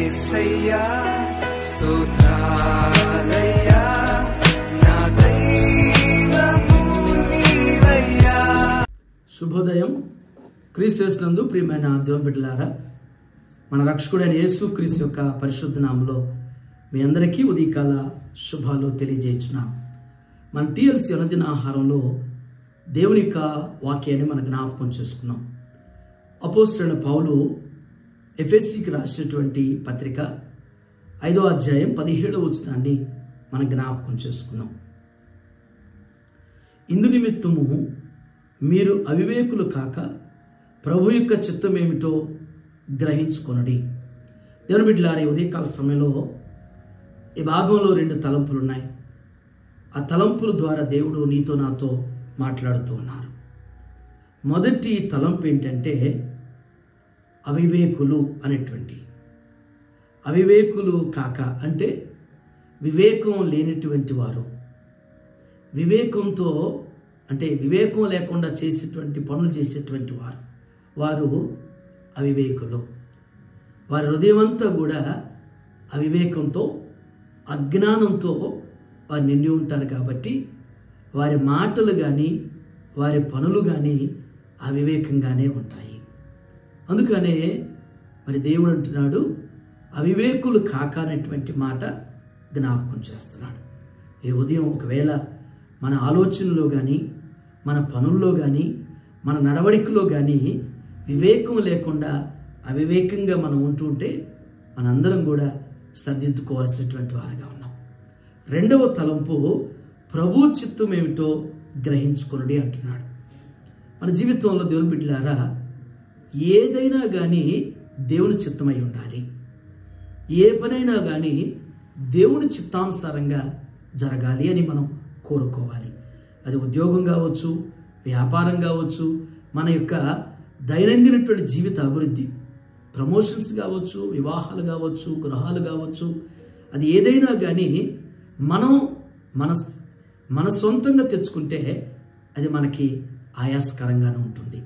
యేసయ్యా స్తోత్రాలయ్యా నా దైవము నీవయ్యా. శుభోదయం. క్రీస్తు యేసునందు ప్రియమైన దేవుని బిడ్డలారా, మన రక్షకుడైన యేసు క్రీస్తు యొక్క పరిశుద్ధ నామములో మీ అందరికీ ఉదయకాల శుభాలు తెలియజేస్తున్నాం. మన టీఎల్సీ అనుదిన ఆహారంలో దేవుని యొక్క వాక్యాన్ని మనం జ్ఞాపకం చేసుకున్నాం. అపోస్తలుడైన పౌలు ఎఫెసీకి రాసినటువంటి పత్రిక 5వ అధ్యాయం 17వ వచనాన్ని మనం జ్ఞాపకం చేసుకున్నాం. ఇందు నిమిత్తము మీరు అవివేకులు కాక ప్రభు యొక్క చిత్తం ఏమిటో గ్రహించుకొనుడి. దేవుని బిడ్డలారా, ఉదయకాల సమయంలో ఈ భాగంలో 2 తలంపులు ఉన్నాయి. ఆ తలంపుల ద్వారా దేవుడు నీతో నాతో మాట్లాడుతూ ఉన్నారు. మొదటి తలంపు ఏంటంటే అవివేకులు అనేటువంటి. అవివేకులు కాక అంటే వివేకం లేనటువంటి వారు. వివేకంతో అంటే వివేకం లేకుండా చేసేటువంటి పనులు చేసేటువంటి వారు అవివేకులు. వారి హృదయం అంతా కూడా అవివేకంతో అజ్ఞానంతో వారు నిండి ఉంటారు. కాబట్టి వారి మాటలు కానీ వారి పనులు కానీ అవివేకంగానే ఉంటాయి. అందుకనే మరి దేవుడు అంటున్నాడు, అవివేకులు కాక అనేటువంటి మాట జ్ఞాపకం చేస్తున్నాడు. ఈ ఉదయం ఒకవేళ మన ఆలోచనలో కానీ మన పనుల్లో కానీ మన నడవడికలో కానీ వివేకం లేకుండా అవివేకంగా మనం ఉంటుంటే మనందరం కూడా సరిదిద్దుకోవాల్సినటువంటి వారుగా ఉన్నాం. 2వ తలంపు ప్రభు చిత్తం ఏమిటో గ్రహించుకొనుడి అంటున్నాడు. మన జీవితంలో దేవుని బిడ్డలారా, ఏదైనా కానీ దేవుని చిత్తమై ఉండాలి. ఏ పనైనా కానీ దేవుని చిత్తానుసారంగా జరగాలి అని మనం కోరుకోవాలి. అది ఉద్యోగం కావచ్చు, వ్యాపారం కావచ్చు, మన యొక్క దైనందినటువంటి జీవిత అభివృద్ధి, ప్రమోషన్స్ కావచ్చు, వివాహాలు కావచ్చు, గృహాలు కావచ్చు, అది ఏదైనా కానీ మనం మన సొంతంగా తెచ్చుకుంటే అది మనకి ఆయాసకరంగానే ఉంటుంది.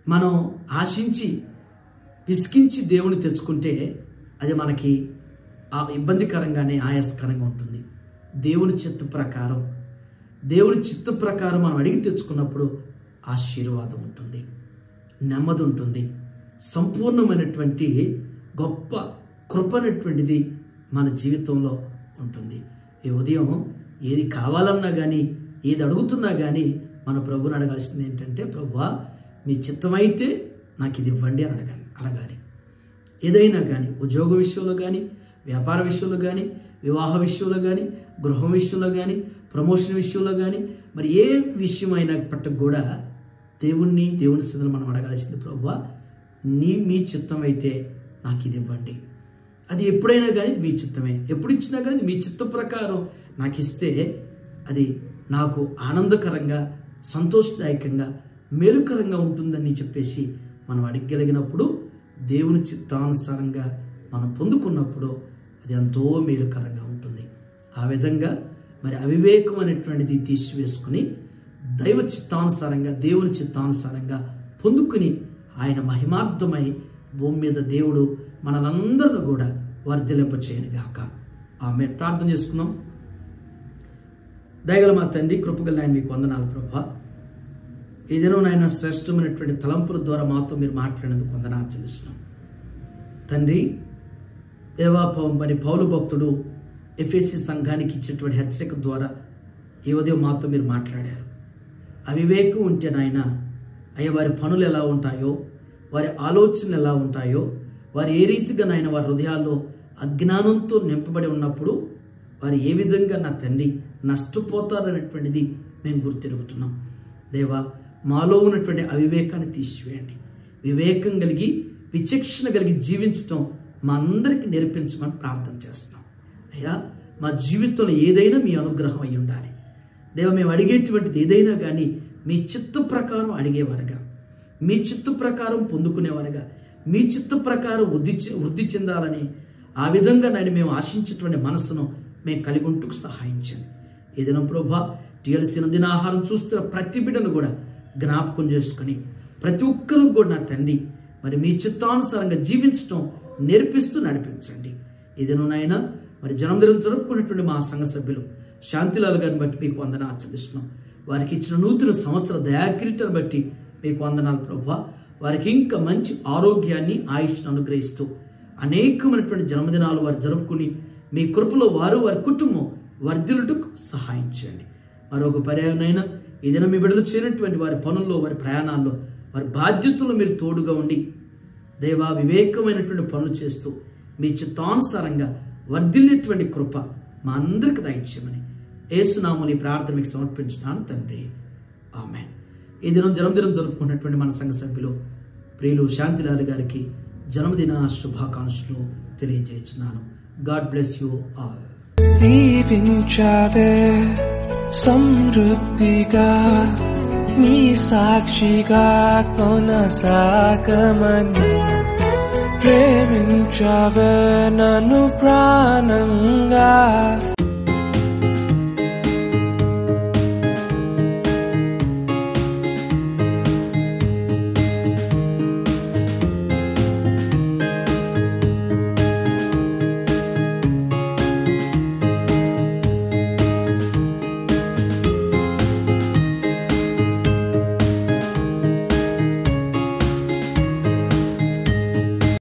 మనం ఆశించి పిసికించి దేవుని తెచ్చుకుంటే అది మనకి ఇబ్బందికరంగానే ఆయాసకరంగా ఉంటుంది. దేవుని చిత్త ప్రకారం మనం అడిగి తెచ్చుకున్నప్పుడు ఆశీర్వాదం ఉంటుంది, నెమ్మది ఉంటుంది, సంపూర్ణమైనటువంటి గొప్ప కృప అనేటువంటిది మన జీవితంలో ఉంటుంది. ఈ ఉదయం ఏది కావాలన్నా కానీ ఏది అడుగుతున్నా కానీ మన ప్రభుని అడగాల్సింది ఏంటంటే, ప్రభువా మీ చిత్తమైతే నాకు ఇది ఇవ్వండి అని అడగాలి. ఏదైనా కానీ ఉద్యోగ విషయంలో కానీ, వ్యాపార విషయంలో కానీ, వివాహ విషయంలో కానీ, గృహం విషయంలో కానీ, ప్రమోషన్ విషయంలో కానీ, మరి ఏ విషయమైనా పట్టకు కూడా దేవుని సన్నిధిలో మనం అడగాల్సింది, ప్రభువా మీ చిత్తం అయితే నాకు ఇది ఇవ్వండి. అది ఎప్పుడైనా కానీ మీ చిత్తమే. ఎప్పుడు ఇచ్చినా కానీ మీ చిత్త ప్రకారం నాకు ఇస్తే అది నాకు ఆనందకరంగా, సంతోషదాయకంగా, మేలుకరంగా ఉంటుందని చెప్పేసి మనం అడగగలిగినప్పుడు, దేవుని చిత్తానుసారంగా మనం పొందుకున్నప్పుడు అది ఎంతో మేలుకరంగా ఉంటుంది. ఆ విధంగా మరి అవివేకం అనేటువంటిది తీసివేసుకుని దైవ చిత్తానుసారంగా, దేవుని చిత్తానుసారంగా పొందుకుని ఆయన మహిమార్థమై భూమి మీద దేవుడు మనలందరినీ కూడా వర్ధిలింపచేయనుగాక. ఆమె ప్రార్థన చేసుకున్నాం. దయగల మా తండ్రి, కృపగల ఆయన మీకు వందనాలు ప్రభువా. ఏదైనా నాయన శ్రేష్టమైనటువంటి తలంపుల ద్వారా మాతో మీరు మాట్లాడేందుకు వందనాలు చెల్లిస్తున్నాం తండ్రి. దేవా మరి పౌలు భక్తుడు ఎఫెసీ సంఘానికి ఇచ్చినటువంటి హెచ్చరిక ద్వారా ఈ ఉదయం మాతో మీరు మాట్లాడారు. అవివేకం ఉంటే నాయన అయ్యా వారి పనులు ఎలా ఉంటాయో, వారి ఆలోచనలు ఎలా ఉంటాయో, వారు ఏ రీతిగా నాయన వారి హృదయాల్లో అజ్ఞానంతో నింపబడి ఉన్నప్పుడు వారు ఏ విధంగా నా తండ్రి నష్టపోతారనేటువంటిది మేము గుర్తెరుగుతున్నాం. దేవా మాలో ఉన్నటువంటి అవివేకాన్ని తీసివేయండి. వివేకం కలిగి విచక్షణ కలిగి జీవించడం మా అందరికీ నేర్పించమని ప్రార్థన చేస్తున్నాం. అయ్యా మా జీవితంలో ఏదైనా మీ అనుగ్రహం అయి ఉండాలి. దేవ మేము అడిగేటువంటిది ఏదైనా కానీ మీ చిత్త ప్రకారం అడిగేవారుగా, మీ చిత్త ప్రకారం పొందుకునేవారుగా, మీ చిత్త ప్రకారం వృద్ధి చెందాలని ఆ విధంగా మేము ఆశించేటువంటి మనసును మేము కలిగి ఉంటూ సహాయించండి. ఏదైనా ప్రభా టీఎల్సీ దిన ఆహారం చూస్తున్న ప్రతి బిడ్డను కూడా జ్ఞాపకం చేసుకుని ప్రతి ఒక్కరికి కూడా నా తండ్రి మరి మీ చిత్తానుసారంగా జీవించడం నేర్పిస్తూ నడిపించండి. ఇదేనైనా మరి జన్మదినం జరుపుకున్నటువంటి మా సంఘ సభ్యులు శాంతిలాల్ గారిని బట్టి మీకు వందనాలు ఆచరిస్తున్నాం. వారికి ఇచ్చిన నూతన సంవత్సర దయాకిరీటాన్ని బట్టి మీకు వందనాలు ప్రభువా. వారికి ఇంకా మంచి ఆరోగ్యాన్ని ఆయుష్ను అనుగ్రహిస్తూ అనేకమైనటువంటి జన్మదినాలు వారు జరుపుకుని మీ కృపలో వారు వారి కుటుంబం వర్ధిల్లుటకు సహాయం చేయండి. మరొక పర్యాయమైనా ఈ దినం మీ బిడ్డలు చేరినటువంటి వారి పనుల్లో, వారి ప్రయాణాల్లో, వారి బాధ్యతల్లో మీరు తోడుగా ఉండి దేవా వివేకమైనటువంటి పనులు చేస్తూ మీ చిత్తానుసారంగా వర్ధిల్లేటువంటి కృప మా అందరికి దయచేయమని యేసునామములో ఈ ప్రార్థన మీకు సమర్పించున్నాను తండ్రి, ఆమేన్. ఈ దినం జన్మదినం జరుపుకున్నటువంటి మన సంఘ సభ్యులు ప్రియులు శాంతిలాల్ గారికి జన్మదిన శుభాకాంక్షలు తెలియజేస్తున్నాను. God bless you all. దీవించావే సమృద్ధిగా నీ సాక్షిగా కొనసాగమని, ప్రేమించావే నన్ను ప్రాణంగా